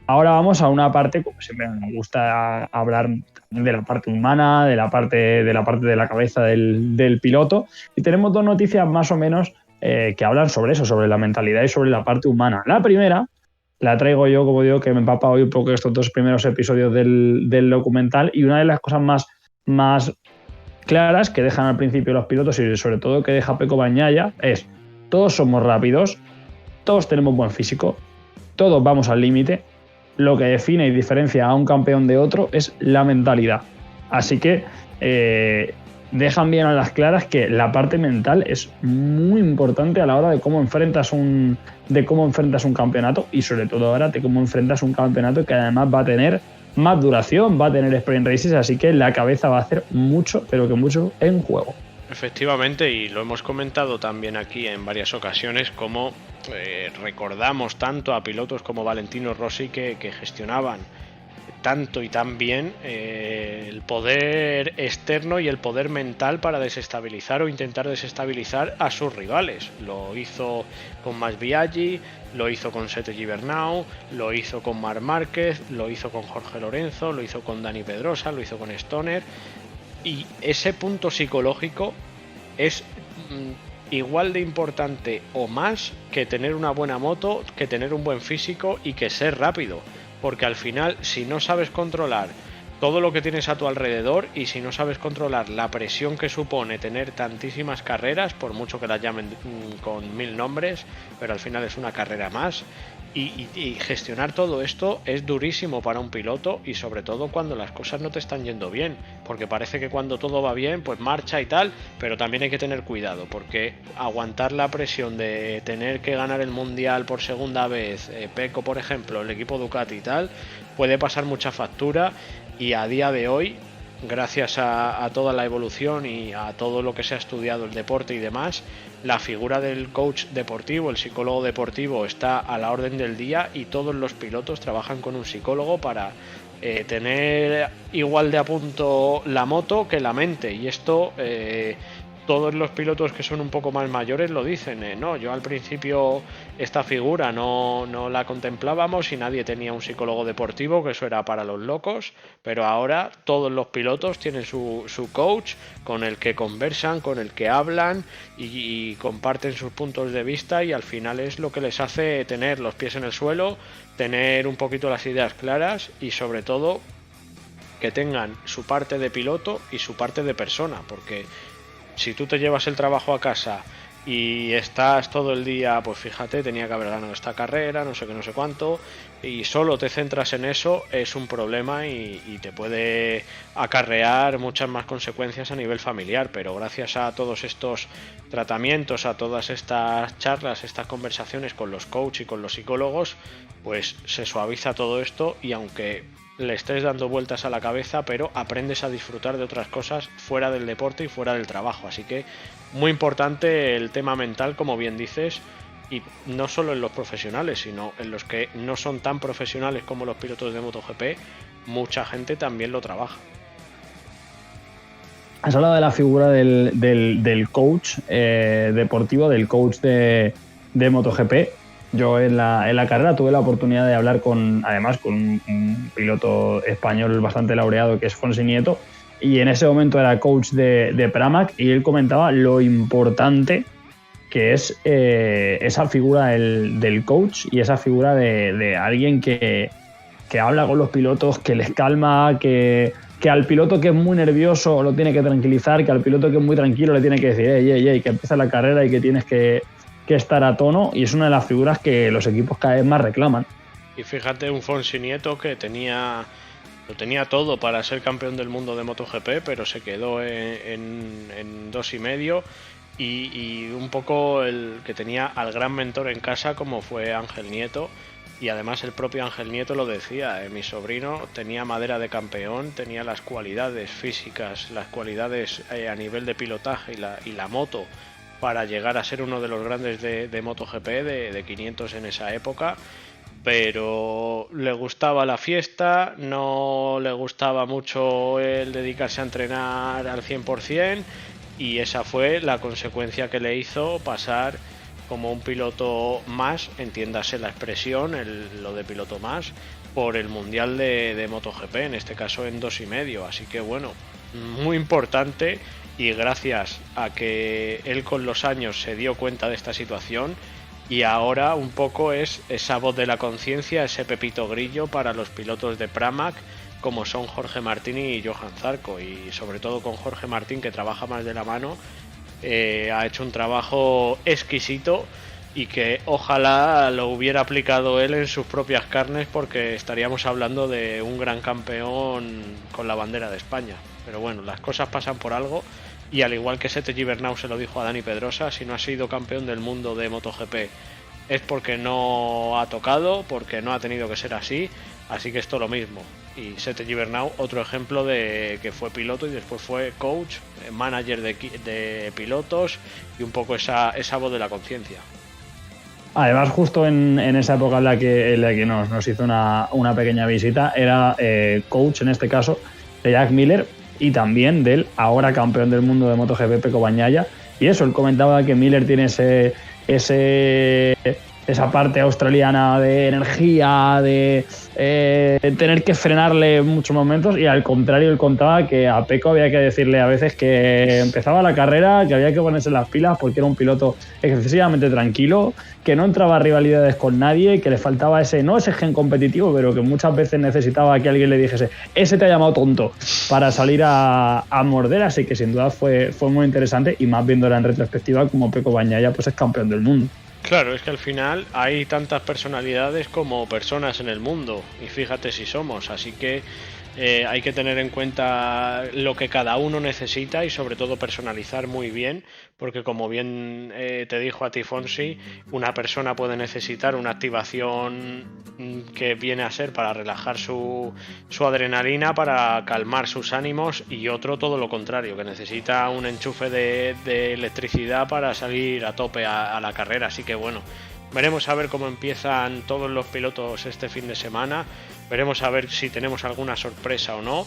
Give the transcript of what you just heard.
Ahora vamos a una parte, como siempre nos gusta hablar de la parte humana, de la cabeza del piloto, y tenemos dos noticias más o menos que hablan sobre eso, sobre la mentalidad y sobre la parte humana. La primera la traigo yo, como digo, que me empapa hoy un poco estos dos primeros episodios del documental, y una de las cosas más claras que dejan al principio los pilotos y sobre todo que deja Pecco Bagnaia es: todos somos rápidos, todos tenemos buen físico, todos vamos al límite. Lo que define y diferencia a un campeón de otro es la mentalidad. Así que dejan bien a las claras que la parte mental es muy importante a la hora de cómo enfrentas un campeonato, y sobre todo ahora de cómo enfrentas un campeonato que además va a tener más duración, va a tener sprint races, así que la cabeza va a hacer mucho, pero que mucho en juego. Efectivamente, y lo hemos comentado también aquí en varias ocasiones, como recordamos tanto a pilotos como Valentino Rossi que gestionaban tanto y tan bien el poder externo y el poder mental para desestabilizar o intentar desestabilizar a sus rivales. Lo hizo con Max Biaggi, lo hizo con Sete Gibernau, lo hizo con Marc Márquez, lo hizo con Jorge Lorenzo, lo hizo con Dani Pedrosa, lo hizo con Stoner. Y ese punto psicológico es igual de importante o más que tener una buena moto, que tener un buen físico y que ser rápido. Porque al final, si no sabes controlar todo lo que tienes a tu alrededor y si no sabes controlar la presión que supone tener tantísimas carreras, por mucho que las llamen con 1000 nombres, pero al final es una carrera más, y gestionar todo esto es durísimo para un piloto, y sobre todo cuando las cosas no te están yendo bien, porque parece que cuando todo va bien pues marcha y tal, pero también hay que tener cuidado, porque aguantar la presión de tener que ganar el mundial por segunda vez, Pecco por ejemplo, el equipo Ducati y tal, puede pasar mucha factura. Y a día de hoy, gracias a toda la evolución y a todo lo que se ha estudiado el deporte y demás, la figura del coach deportivo, el psicólogo deportivo, está a la orden del día, y todos los pilotos trabajan con un psicólogo para tener igual de a punto la moto que la mente. Y esto todos los pilotos que son un poco más mayores lo dicen, no, yo al principio esta figura no la contemplábamos y nadie tenía un psicólogo deportivo, que eso era para los locos, pero ahora todos los pilotos tienen su coach con el que conversan, con el que hablan y comparten sus puntos de vista, y al final es lo que les hace tener los pies en el suelo, tener un poquito las ideas claras y sobre todo que tengan su parte de piloto y su parte de persona, porque si tú te llevas el trabajo a casa y estás todo el día, pues fíjate, tenía que haber ganado esta carrera, no sé qué, no sé cuánto, y solo te centras en eso, es un problema y te puede acarrear muchas más consecuencias a nivel familiar. Pero gracias a todos estos tratamientos, a todas estas charlas, estas conversaciones con los coaches y con los psicólogos, pues se suaviza todo esto, y aunque le estés dando vueltas a la cabeza, pero aprendes a disfrutar de otras cosas fuera del deporte y fuera del trabajo. Así que muy importante el tema mental, como bien dices, y no solo en los profesionales, sino en los que no son tan profesionales como los pilotos de MotoGP, mucha gente también lo trabaja. Has hablado de la figura del coach deportivo, del coach de MotoGP. Yo en la carrera tuve la oportunidad de hablar además con un piloto español bastante laureado, que es Fonsi Nieto, y en ese momento era coach de Pramac, y él comentaba lo importante que es esa figura del coach y esa figura de alguien que habla con los pilotos, que les calma, que al piloto que es muy nervioso lo tiene que tranquilizar, que al piloto que es muy tranquilo le tiene que decir ey, que empieza la carrera y que tienes que estar a tono, y es una de las figuras que los equipos cada vez más reclaman. Y fíjate, un Fonsi Nieto que lo tenía todo para ser campeón del mundo de MotoGP, pero se quedó en 2,5, y un poco el que tenía al gran mentor en casa como fue Ángel Nieto. Y además el propio Ángel Nieto lo decía, mi sobrino tenía madera de campeón, tenía las cualidades físicas, las cualidades a nivel de pilotaje y la moto para llegar a ser uno de los grandes de MotoGP, de 500 en esa época, pero le gustaba la fiesta, no le gustaba mucho el dedicarse a entrenar al 100%, y esa fue la consecuencia que le hizo pasar como un piloto más, entiéndase la expresión, lo de piloto más, por el Mundial de MotoGP, en este caso en 2,5. Así que bueno, muy importante, y gracias a que él con los años se dio cuenta de esta situación, y ahora un poco es esa voz de la conciencia, ese pepito grillo para los pilotos de Pramac como son Jorge Martín y Johan Zarco, y sobre todo con Jorge Martín, que trabaja más de la mano, ha hecho un trabajo exquisito, y que ojalá lo hubiera aplicado él en sus propias carnes, porque estaríamos hablando de un gran campeón con la bandera de España. Pero bueno, las cosas pasan por algo, y al igual que Sete Gibernau se lo dijo a Dani Pedrosa, si no ha sido campeón del mundo de MotoGP es porque no ha tocado, porque no ha tenido que ser así. Así que esto lo mismo. Y Sete Gibernau, otro ejemplo de que fue piloto y después fue coach, manager de pilotos, y un poco esa voz de la conciencia. Además, justo en esa época en la que nos hizo una pequeña visita, era coach, en este caso, de Jack Miller, y también del ahora campeón del mundo de MotoGP, Pecco Bagnaia. Y eso, él comentaba que Miller tiene esa parte australiana de energía, de tener que frenarle en muchos momentos, y al contrario, él contaba que a Pecco había que decirle a veces que empezaba la carrera, que había que ponerse las pilas porque era un piloto excesivamente tranquilo, que no entraba a rivalidades con nadie, que le faltaba no ese gen competitivo, pero que muchas veces necesitaba que alguien le dijese: ese te ha llamado tonto, para salir a morder. Así que sin duda fue muy interesante, y más viéndola en retrospectiva, como Pecco Bagnaia pues es campeón del mundo. Claro, es que al final hay tantas personalidades como personas en el mundo, y fíjate si somos, así que hay que tener en cuenta lo que cada uno necesita, y sobre todo personalizar muy bien, porque como bien te dijo a ti Fonsi, una persona puede necesitar una activación que viene a ser para relajar su adrenalina, para calmar sus ánimos, y otro todo lo contrario, que necesita un enchufe de electricidad para salir a tope a la carrera. Así que bueno, veremos a ver cómo empiezan todos los pilotos este fin de semana, veremos a ver si tenemos alguna sorpresa o no,